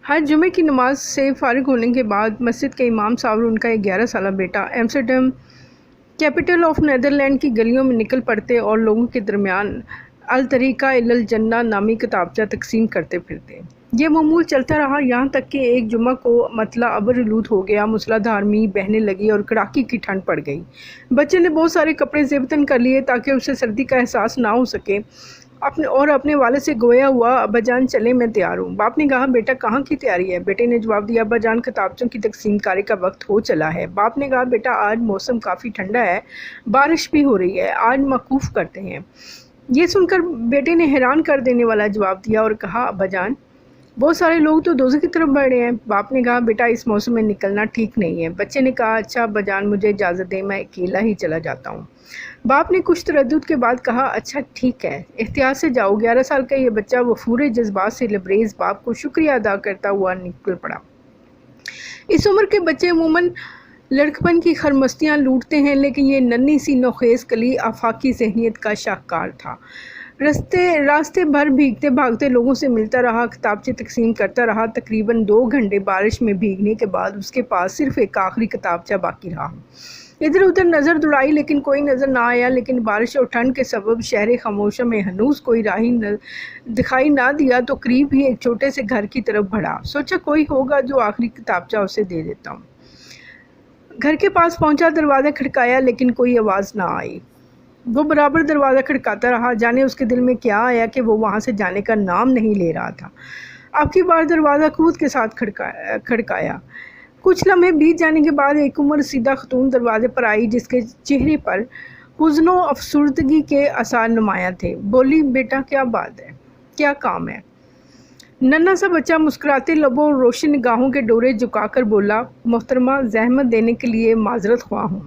ہر جمعے کی نماز سے فارغ ہونے کے بعد مسجد کے امام صاحب اور ان کا ایک 11 سالہ بیٹا ایمسٹرڈیم کیپٹل آف نیدرلینڈ کی گلیوں میں نکل پڑتے اور لوگوں کے درمیان الطریقہ الی الجنہ نامی کتابچہ تقسیم کرتے پھرتے۔ یہ معمول چلتا رہا یہاں تک کہ ایک جمعہ کو مطلع ابر آلود ہو گیا، موسلا دھار میںہ بہنے لگی اور کڑاکی کی ٹھنڈ پڑ گئی۔ بچے نے بہت سارے کپڑے زیبتن کر لیے تاکہ اسے سردی کا احساس نہ ہو سکے، اپنے والد سے گویا ہوا، ابا جان چلیں میں تیار ہوں۔ باپ نے کہا بیٹا کہاں کی تیاری ہے؟ بیٹے نے جواب دیا ابا جان کتابچوں کی تقسیم کاری کا وقت ہو چلا ہے۔ باپ نے کہا بیٹا آج موسم کافی ٹھنڈا ہے، بارش بھی ہو رہی ہے، آج موقوف کرتے ہیں۔ یہ سن کر بیٹے نے حیران کر دینے والا جواب دیا اور کہا ابا جان بہت سارے لوگ تو دوزخ کی طرف بڑھ رہے ہیں۔ باپ نے کہا بیٹا اس موسم میں نکلنا ٹھیک نہیں ہے۔ بچے نے کہا اچھا ابا جان مجھے اجازت دیں، میں اکیلا ہی چلا جاتا ہوں۔ باپ نے کچھ تردد کے بعد کہا اچھا ٹھیک ہے، احتیاط سے جاؤ۔ 11 سال کا یہ بچہ وفور جذبات سے لبریز باپ کو شکریہ ادا کرتا ہوا نکل پڑا۔ اس عمر کے بچے عموماً لڑکپن کی خرمستیاں لوٹتے ہیں، لیکن یہ ننھی سی نوخیز کلی آفاقی ذہنیت کا شاہکار تھا۔ راستے بھر بھیگتے بھاگتے لوگوں سے ملتا رہا، کتابچے تقسیم کرتا رہا۔ تقریباً 2 گھنٹے بارش میں بھیگنے کے بعد اس کے پاس صرف ایک آخری کتابچہ باقی رہا۔ ادھر ادھر نظر دوڑائی لیکن کوئی نظر نہ آیا، لیکن بارش اور ٹھنڈ کے سبب شہر خاموشہ میں ہنوز کوئی راہی دکھائی نہ دیا تو قریب ہی ایک چھوٹے سے گھر کی طرف بڑھا۔ سوچا کوئی ہوگا جو آخری کتابچہ اسے دے دیتا ہوں۔ گھر کے پاس پہنچا، دروازہ کھڑکایا لیکن کوئی آواز نہ آئی۔ وہ برابر دروازہ کھڑکاتا رہا، جانے اس کے دل میں کیا آیا کہ وہ وہاں سے جانے کا نام نہیں لے رہا تھا۔ اب کی بار دروازہ قوت کے ساتھ کھڑکایا۔ کچھ لمحے بیت جانے کے بعد ایک عمر رسیدہ خاتون دروازے پر آئی، جس کے چہرے پر حزن و افسردگی کے آثار نمایاں تھے۔ بولی بیٹا کیا بات ہے، کیا کام ہے؟ ننھا سا بچہ مسکراتے لبوں اور روشن نگاہوں کے ڈورے جھکا کر بولا محترمہ زحمت دینے کے لیے معذرت خواہ ہوں۔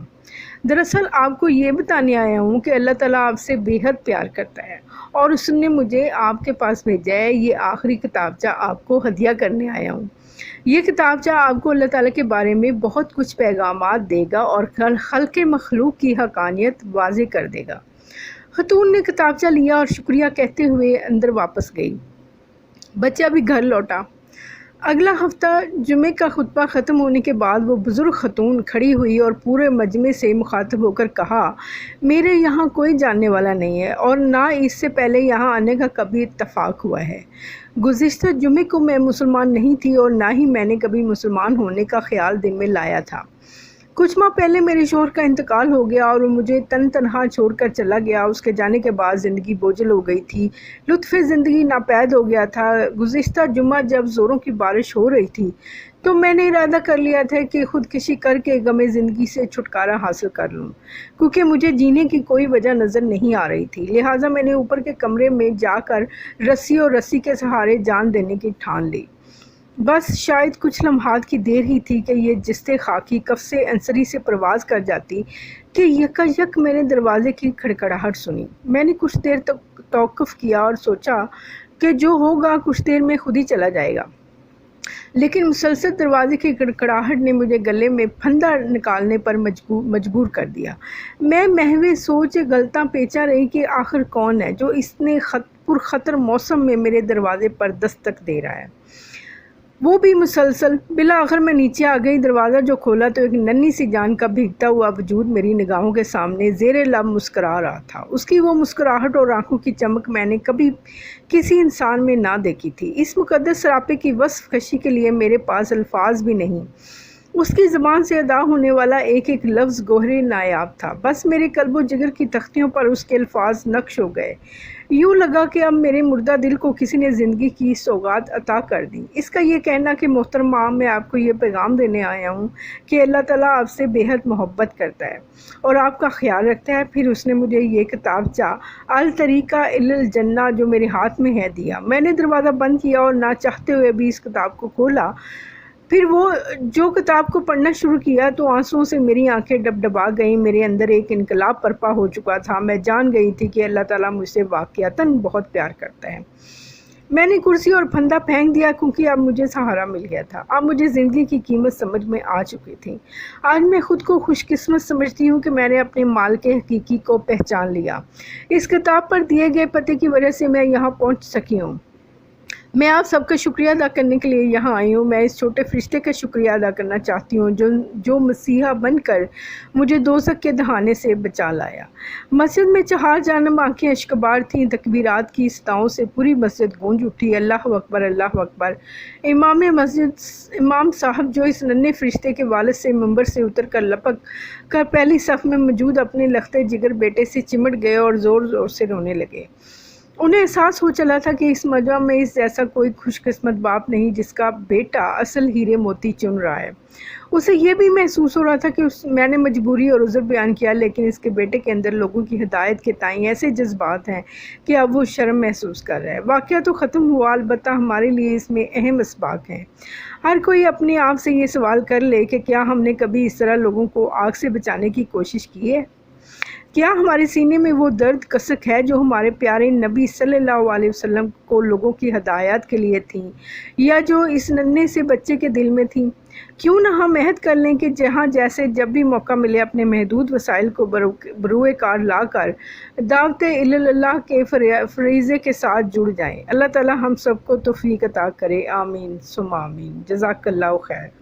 دراصل آپ کو یہ بتانے آیا ہوں کہ اللہ تعالیٰ آپ سے بے حد پیار کرتا ہے اور اس نے مجھے آپ کے پاس بھیجا ہے۔ یہ آخری کتابچہ آپ کو ہدیہ کرنے آیا ہوں۔ یہ کتابچہ آپ کو اللہ تعالیٰ کے بارے میں بہت کچھ پیغامات دے گا اور خلق مخلوق کی حقانیت واضح کر دے گا۔ خاتون نے کتابچہ لیا اور شکریہ کہتے ہوئے اندر واپس گئی۔ بچہ بھی گھر لوٹا۔ اگلا ہفتہ جمعے کا خطبہ ختم ہونے کے بعد وہ بزرگ خاتون کھڑی ہوئی اور پورے مجمع سے مخاطب ہو کر کہا میرے یہاں کوئی جاننے والا نہیں ہے اور نہ اس سے پہلے یہاں آنے کا کبھی اتفاق ہوا ہے۔ گزشتہ جمعے کو میں مسلمان نہیں تھی اور نہ ہی میں نے کبھی مسلمان ہونے کا خیال دل میں لایا تھا۔ کچھ ماہ پہلے میرے شوہر کا انتقال ہو گیا اور وہ مجھے تنہا چھوڑ کر چلا گیا۔ اس کے جانے کے بعد زندگی بوجھل ہو گئی تھی، لطف زندگی ناپید ہو گیا تھا۔ گزشتہ جمعہ جب زوروں کی بارش ہو رہی تھی تو میں نے ارادہ کر لیا تھا کہ خودکشی کر کے غم زندگی سے چھٹکارا حاصل کر لوں، کیونکہ مجھے جینے کی کوئی وجہ نظر نہیں آ رہی تھی۔ لہٰذا میں نے اوپر کے کمرے میں جا کر رسی کے سہارے جان دینے کی ٹھان لی۔ بس شاید کچھ لمحات کی دیر ہی تھی کہ یہ جستے خاکی قفس عنصری سے پرواز کر جاتی کہ یکایک میں نے دروازے کی کھڑکڑاہٹ سنی۔ میں نے کچھ دیر تک توقف کیا اور سوچا کہ جو ہوگا کچھ دیر میں خود ہی چلا جائے گا، لیکن مسلسل دروازے کی کھڑکڑاہٹ نے مجھے گلے میں پھندا نکالنے پر مجبور کر دیا۔ میں محو سوچ غلطاں پیچا رہی کہ آخر کون ہے جو اس نے پرخطر موسم میں میرے دروازے پر دستک دے رہا ہے۔ وہ بھی مسلسل۔ بالآخر میں نیچے آ گئی۔ دروازہ جو کھولا تو ایک ننھی سی جان کا بھیگتا ہوا وجود میری نگاہوں کے سامنے زیر لب مسکرا رہا تھا۔ اس کی وہ مسکراہٹ اور آنکھوں کی چمک میں نے کبھی کسی انسان میں نہ دیکھی تھی۔ اس مقدس سراپے کی وصف کشی کے لیے میرے پاس الفاظ بھی نہیں۔ اس کی زبان سے ادا ہونے والا ایک ایک لفظ گوہر نایاب تھا، بس میرے قلب و جگر کی تختیوں پر اس کے الفاظ نقش ہو گئے۔ یوں لگا کہ اب میرے مردہ دل کو کسی نے زندگی کی سوغات عطا کر دی۔ اس کا یہ کہنا کہ محترمہ میں آپ کو یہ پیغام دینے آیا ہوں کہ اللہ تعالیٰ آپ سے بے حد محبت کرتا ہے اور آپ کا خیال رکھتا ہے۔ پھر اس نے مجھے یہ کتابچہ الطریقہ الی الجنہ جو میرے ہاتھ میں ہے دیا۔ میں نے دروازہ بند کیا اور نہ چاہتے ہوئے بھی اس کتاب کو کھولا۔ پھر وہ جو کتاب کو پڑھنا شروع کیا تو آنسوؤں سے میری آنکھیں ڈبڈبا گئیں۔ میرے اندر ایک انقلاب برپا ہو چکا تھا۔ میں جان گئی تھی کہ اللہ تعالیٰ مجھ سے واقعتاً بہت پیار کرتا ہے۔ میں نے کرسی اور پھندا پھینک دیا کیونکہ اب مجھے سہارا مل گیا تھا۔ اب مجھے زندگی کی قیمت سمجھ میں آ چکی تھی۔ آج میں خود کو خوش قسمت سمجھتی ہوں کہ میں نے اپنے مالک حقیقی کو پہچان لیا۔ اس کتاب پر دیے گئے پتے کی وجہ سے میں یہاں پہنچ سکی ہوں۔ میں آپ سب کا شکریہ ادا کرنے کے لیے یہاں آئی ہوں۔ میں اس چھوٹے فرشتے کا شکریہ ادا کرنا چاہتی ہوں جو مسیحا بن کر مجھے دوزخ کے دہانے سے بچا لایا۔ مسجد میں چہار جانب آنکھیں اشکبار تھیں، تکبیرات کی صداؤں سے پوری مسجد گونج اٹھی، اللہ اکبر اللہ اکبر۔ امام صاحب جو اس ننھے فرشتے کے والد سے منبر سے اتر کر لپک کر پہلی صف میں موجود اپنے لختے جگر بیٹے سے چمٹ گئے اور زور زور سے رونے لگے۔ انہیں احساس ہو چلا تھا کہ اس مجمع میں اس جیسا کوئی خوش قسمت باپ نہیں جس کا بیٹا اصل ہیرے موتی چن رہا ہے۔ اسے یہ بھی محسوس ہو رہا تھا کہ میں نے مجبوری اور عذر بیان کیا، لیکن اس کے بیٹے کے اندر لوگوں کی ہدایت کے تئیں ایسے جذبات ہیں کہ اب وہ شرم محسوس کر رہا ہے۔ واقعہ تو ختم ہوا، البتہ ہمارے لیے اس میں اہم اسباق ہیں۔ ہر کوئی اپنے آپ سے یہ سوال کر لے کہ کیا ہم نے کبھی اس طرح لوگوں کو آگ سے بچانے کی کوشش کی ہے؟ کیا ہمارے سینے میں وہ درد کسک ہے جو ہمارے پیارے نبی صلی اللہ علیہ وسلم کو لوگوں کی ہدایت کے لیے تھیں، یا جو اس ننھے سے بچے کے دل میں تھیں؟ کیوں نہ ہم عہد کر لیں کہ جہاں جیسے جب بھی موقع ملے اپنے محدود وسائل کو بروئے کار لا کر دعوت اللہ کے فریضے کے ساتھ جڑ جائیں۔ اللہ تعالی ہم سب کو توفیق عطا کرے، آمین ثم آمین۔ جزاک اللہ خیر۔